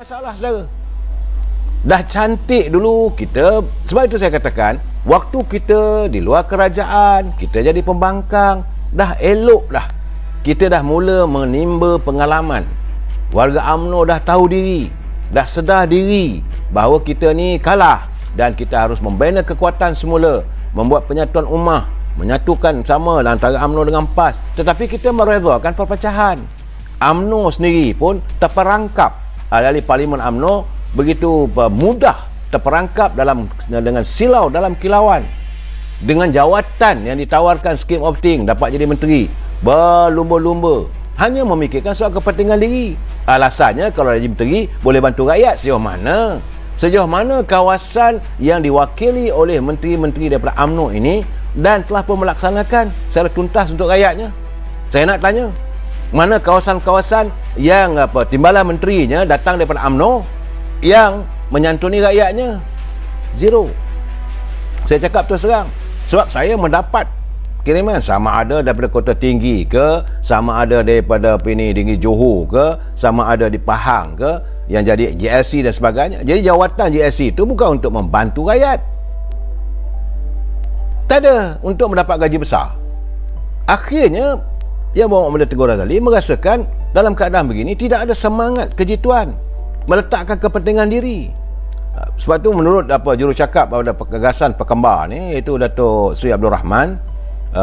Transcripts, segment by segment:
Masalah saudara. Dah cantik dulu kita, sebab itu saya katakan, waktu kita di luar kerajaan, kita jadi pembangkang, dah elok dah. Kita dah mula menimba pengalaman. Warga UMNO dah tahu diri, dah sedar diri bahawa kita ni kalah dan kita harus membina kekuatan semula, membuat penyatuan ummah, menyatukan sama antara UMNO dengan PAS. Tetapi kita meredakan perpecahan. UMNO sendiri pun terperangkap. Ahli Parlimen UMNO begitu mudah terperangkap dengan silau dalam kilauan. Dengan jawatan yang ditawarkan scheme of thing, dapat jadi menteri, berlumba-lumba, hanya memikirkan soal kepentingan diri. Alasannya kalau jadi menteri boleh bantu rakyat. Sejauh mana? Sejauh mana kawasan yang diwakili oleh menteri-menteri daripada UMNO ini dan telah pun melaksanakan secara tuntas untuk rakyatnya? Saya nak tanya, mana kawasan-kawasan yang timbalan menterinya datang daripada UMNO yang menyantuni rakyatnya? Zero. Saya cakap terus terang, sebab saya mendapat kiriman, sama ada daripada Kota Tinggi ke, sama ada daripada Tinggi Johor ke, sama ada di Pahang ke, yang jadi GSC dan sebagainya. Jadi jawatan GSC itu bukan untuk membantu rakyat, tak ada untuk mendapat gaji besar. Akhirnya Yang Muhammad Teguh Razali merasakan dalam keadaan begini tidak ada semangat kejituan, meletakkan kepentingan diri. Sebab tu menurut jurucakap pada gagasan Pekembar ni, iaitu Datuk Seri Abdul Rahman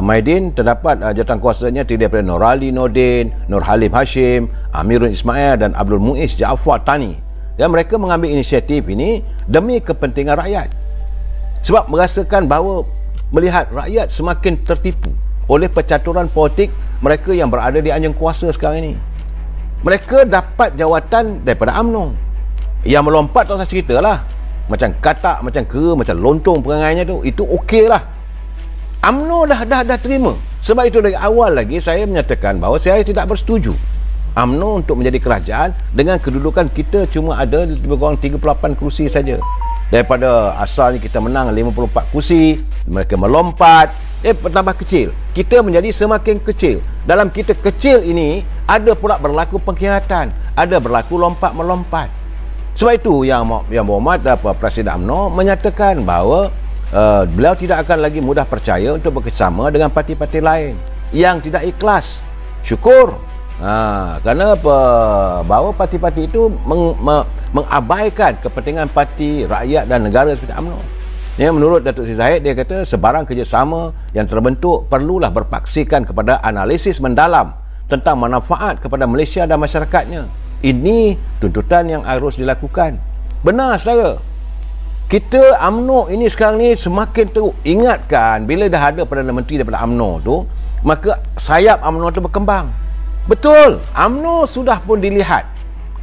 Maidin, terdapat jawatan kuasanya terdiri daripada Nur Ali Nordin, Nur Halim Hashim, Amirul Ismail dan Abdul Muiz Jaafar Tani. Dan mereka mengambil inisiatif ini demi kepentingan rakyat. Sebab merasakan bahawa melihat rakyat semakin tertipu oleh percaturan politik mereka yang berada di anjing kuasa sekarang ini. Mereka dapat jawatan daripada UMNO. Yang melompat tak usah cerita lah, macam katak, macam kera, macam lontong perangainya tu, itu okey lah. UMNO dah terima. Sebab itu dari awal lagi saya menyatakan bahawa saya tidak bersetuju UMNO untuk menjadi kerajaan dengan kedudukan kita cuma ada lebih kurang 38 kursi saja. Daripada asalnya kita menang 54 kursi, mereka melompat, bertambah kecil. Kita menjadi semakin kecil. Dalam kita kecil ini ada pula berlaku pengkhianatan, ada berlaku lompat melompat. Sebab itu yang Muhammad Presiden UMNO menyatakan bahawa beliau tidak akan lagi mudah percaya untuk bekerjasama dengan parti-parti lain yang tidak ikhlas. Syukur kerana bahawa parti-parti itu mengabaikan kepentingan parti, rakyat dan negara seperti UMNO. Yang menurut Datuk Seri Zahid, dia kata sebarang kerjasama yang terbentuk perlulah berpaksikan kepada analisis mendalam tentang manfaat kepada Malaysia dan masyarakatnya. Ini tuntutan yang harus dilakukan. Benar saudara, kita UMNO ini sekarang ni semakin teruk. Ingatkan bila dah ada Perdana Menteri daripada UMNO tu, maka sayap UMNO tu berkembang. Betul, UMNO sudah pun dilihat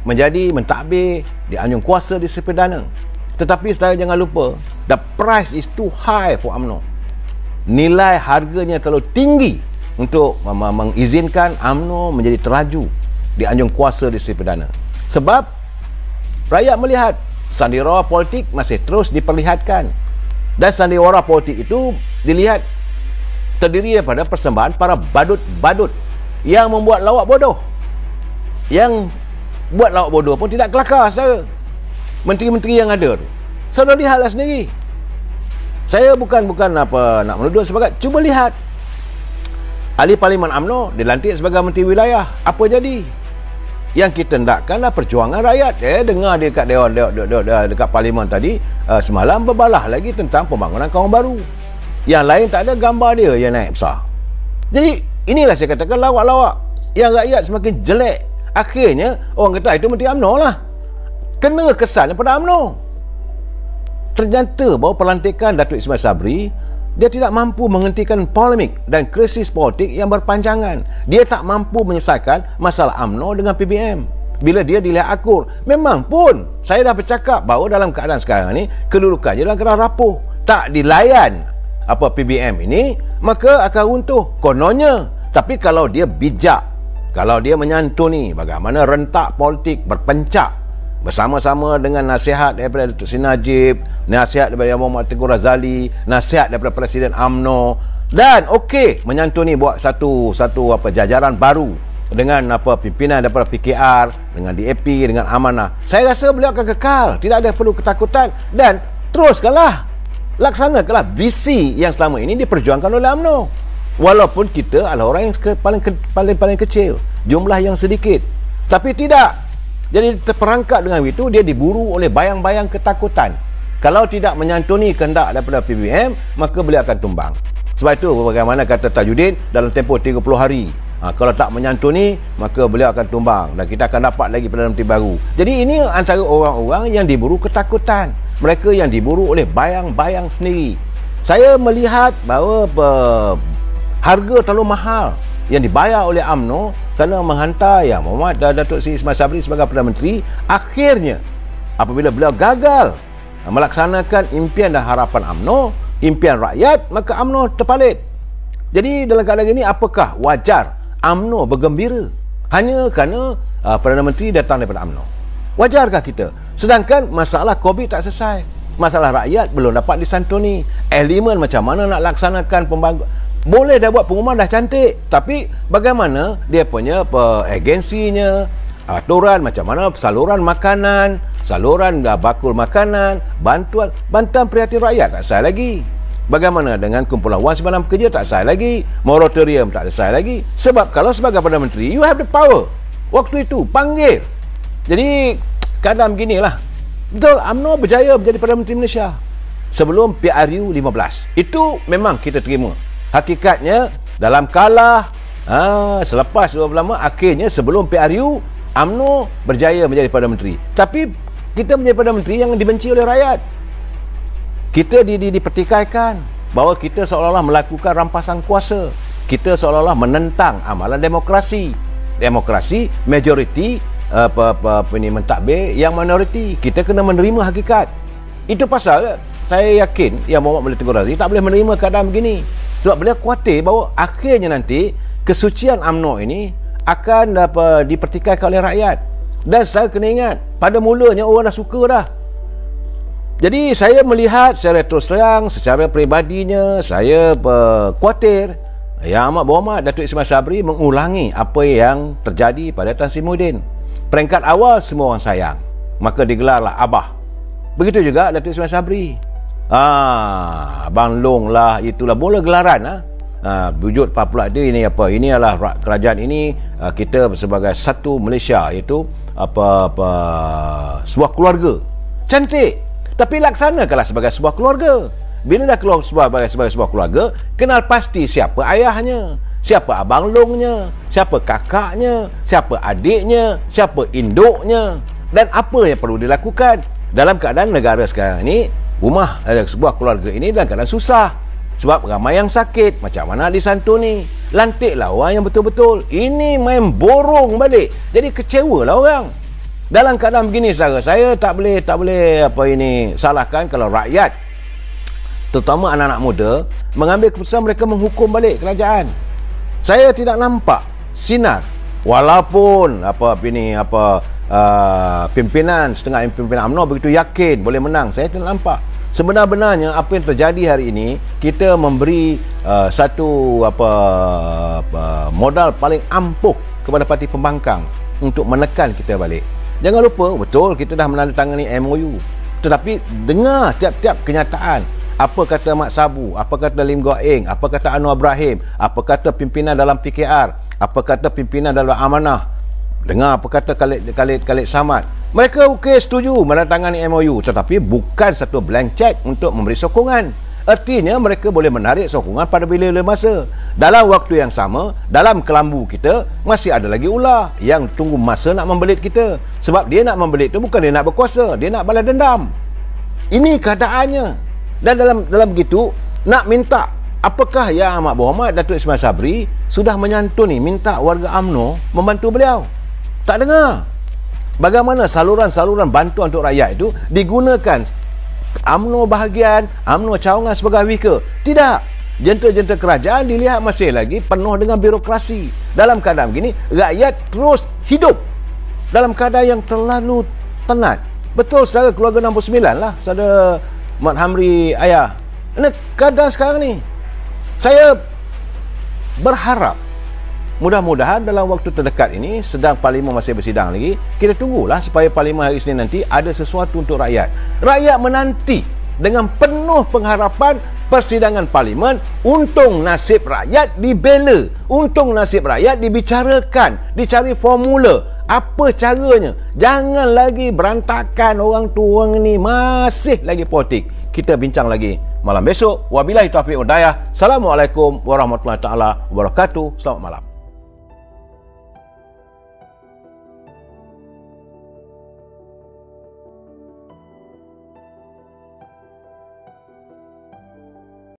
menjadi mentadbir di anjung kuasa di sepedana. Tetapi saudara jangan lupa, the price is too high for UMNO. Nilai harganya terlalu tinggi untuk mengizinkan UMNO menjadi teraju di anjung kuasa di sepedana. Sebab rakyat melihat sandiwara politik masih terus diperlihatkan. Dan sandiwara politik itu dilihat terdiri daripada persembahan para badut-badut yang membuat lawak bodoh. Yang buat lawak bodoh pun tidak kelakar saudara. Menteri-menteri yang ada tu, saudara lihatlah sendiri. Saya bukan nak menuduh sebagai, cuba lihat ahli Parlimen UMNO dilantik sebagai menteri wilayah, apa jadi? Yang kita hendakkanlah perjuangan rakyat. Dengar dia dekat Parlimen tadi semalam berbalah lagi tentang pembangunan Kawasan Baru. Yang lain tak ada gambar dia yang naik besar. Jadi inilah saya katakan lawak-lawak yang rakyat semakin jelek. Akhirnya orang kata itu menteri UMNO lah, kena kesan pada UMNO. Ternyata bahawa pelantikan Datuk Ismail Sabri, dia tidak mampu menghentikan polemik dan krisis politik yang berpanjangan. Dia tak mampu menyelesaikan masalah UMNO dengan PBM. Bila dia dilihat akur, memang pun saya dah bercakap bahawa dalam keadaan sekarang ni kedudukannya dalam keadaan rapuh, tak dilayan PBM ini, maka akan runtuh kononnya. Tapi kalau dia bijak, kalau dia menyantuni bagaimana rentak politik berpencak bersama-sama dengan nasihat daripada Datuk Seri Najib, nasihat daripada Yang Muhammad Teguh Razali, nasihat daripada Presiden UMNO, dan menyantuni buat satu jajaran baru dengan pimpinan daripada PKR, dengan DAP, dengan Amanah, saya rasa beliau akan kekal, tidak ada perlu ketakutan, dan teruskanlah, laksanakanlah visi yang selama ini diperjuangkan oleh UMNO. Walaupun kita adalah orang yang paling kecil, jumlah yang sedikit, tapi tidak. Jadi terperangkap dengan itu, dia diburu oleh bayang-bayang ketakutan. Kalau tidak menyantuni kehendak daripada PBM, maka beliau akan tumbang. Sebab itu bagaimana kata Tajuddin, dalam tempoh 30 hari, kalau tak menyantuni, maka beliau akan tumbang dan kita akan dapat lagi Perdana Menteri baru. Jadi ini antara orang-orang yang diburu ketakutan, mereka yang diburu oleh bayang-bayang sendiri. Saya melihat bahawa harga terlalu mahal yang dibayar oleh UMNO kerana menghantar Yang Berhormat Datuk Seri Ismail Sabri sebagai Perdana Menteri. Akhirnya apabila beliau gagal melaksanakan impian dan harapan UMNO, impian rakyat, maka UMNO terpalit. Jadi dalam keadaan ini, apakah wajar UMNO bergembira hanya kerana Perdana Menteri datang daripada UMNO? Wajarkah kita? Sedangkan masalah COVID tak selesai, masalah rakyat belum dapat disantuni. Elemen macam mana nak laksanakan pembangunan? Boleh dah buat pengumuman dah cantik, tapi bagaimana dia punya agensinya, aturan macam mana saluran makanan, saluran bakul makanan, bantuan prihatin rakyat tak selesai lagi. Bagaimana dengan kumpulan wang simpanan pekerja tak selesai lagi, moratorium tak selesai lagi. Sebab kalau sebagai Perdana Menteri, you have the power. Waktu itu panggil. Jadi keadaan beginilah. Betul, UMNO berjaya menjadi Perdana Menteri Malaysia sebelum PRU 15. Itu memang kita terima. Hakikatnya dalam kalah selepas beberapa lama, akhirnya sebelum PRU, UMNO berjaya menjadi Perdana Menteri. Tapi kita menjadi Perdana Menteri yang dibenci oleh rakyat. Kita dipertikaikan bahawa kita seolah-olah melakukan rampasan kuasa. Kita seolah-olah menentang amalan demokrasi. Demokrasi majoriti mentadbir yang minoriti. Kita kena menerima hakikat. Itu pasal saya yakin Yang Berhormat Menteri Tengku Razak tak boleh menerima keadaan begini. Sebab beliau khawatir bahawa akhirnya nanti kesucian UMNO ini akan dipertikaikan oleh rakyat. Dan saya kena ingat, pada mulanya orang dah suka dah. Jadi saya melihat secara terus terang, secara peribadinya, saya khawatir Yang Amat Berhormat Datuk Ismail Sabri mengulangi apa yang terjadi pada Tan Sri Muhyiddin. Peringkat awal semua orang sayang, maka digelarlah Abah. Begitu juga Datuk Ismail Sabri. Abang Long lah, itulah bola gelaran. Wujud pula dia ini apa? Ini adalah kerajaan ini, kita sebagai satu Malaysia, iaitu sebuah keluarga. Cantik. Tapi laksanakanlah sebagai sebuah keluarga. Bila dah keluar sebagai sebuah keluarga, kenal pasti siapa ayahnya, siapa abang Longnya, siapa kakaknya, siapa adiknya, siapa induknya, dan apa yang perlu dilakukan. Dalam keadaan negara sekarang ini, rumah sebuah keluarga ini dalam keadaan susah sebab ramai yang sakit. Macam mana disantuni? Lantiklah orang yang betul-betul. Ini main borong balik. Jadi kecewalah orang. Dalam keadaan begini, saudara, saya tak boleh salahkan kalau rakyat, terutama anak-anak muda, mengambil keputusan mereka menghukum balik kerajaan. Saya tidak nampak sinar, walaupun pimpinan UMNO begitu yakin boleh menang. Saya tidak nampak. Sebenar-benarnya apa yang terjadi hari ini, kita memberi satu modal paling ampuh kepada parti pembangkang untuk menekan kita balik. Jangan lupa, betul kita dah menandatangani MOU, tetapi dengar tiap-tiap kenyataan. Apa kata Mat Sabu, apa kata Lim Guok Eng, apa kata Anwar Ibrahim, apa kata pimpinan dalam PKR, apa kata pimpinan dalam Amanah, dengar apa kata Khalid Samad. Mereka setuju menandatangani MOU, tetapi bukan satu blank check untuk memberi sokongan. Artinya mereka boleh menarik sokongan pada bila-bila masa. Dalam waktu yang sama, dalam kelambu kita masih ada lagi ular yang tunggu masa nak membelit kita. Sebab dia nak membelit tu bukan dia nak berkuasa, dia nak balas dendam. Ini keadaannya. Dan dalam begitu, nak minta, apakah Yang Amat Berhormat Datuk Ismail Sabri sudah menyantuni minta warga UMNO membantu beliau? Tak dengar. Bagaimana saluran-saluran bantuan untuk rakyat itu digunakan UMNO bahagian, UMNO cawangan sebagai weaker? Tidak. Jentera-jentera kerajaan dilihat masih lagi penuh dengan birokrasi. Dalam keadaan begini, rakyat terus hidup dalam keadaan yang terlalu tenat. Betul, saudara, keluarga 69 lah, saudara Mat Hamri ayah. Ini keadaan sekarang ni. Saya berharap Mudah-mudahan dalam waktu terdekat ini, sedang Parlimen masih bersidang lagi, kita tunggulah supaya Parlimen hari Isnin nanti ada sesuatu untuk rakyat. Rakyat menanti dengan penuh pengharapan persidangan Parlimen. Untung nasib rakyat dibela, untung nasib rakyat dibicarakan, dicari formula. Apa caranya? Jangan lagi berantakan orang tua ni, masih lagi politik. Kita bincang lagi malam besok. Wabillahi taufiq wal hidayah. Assalamualaikum warahmatullahi taala wabarakatuh. Selamat malam.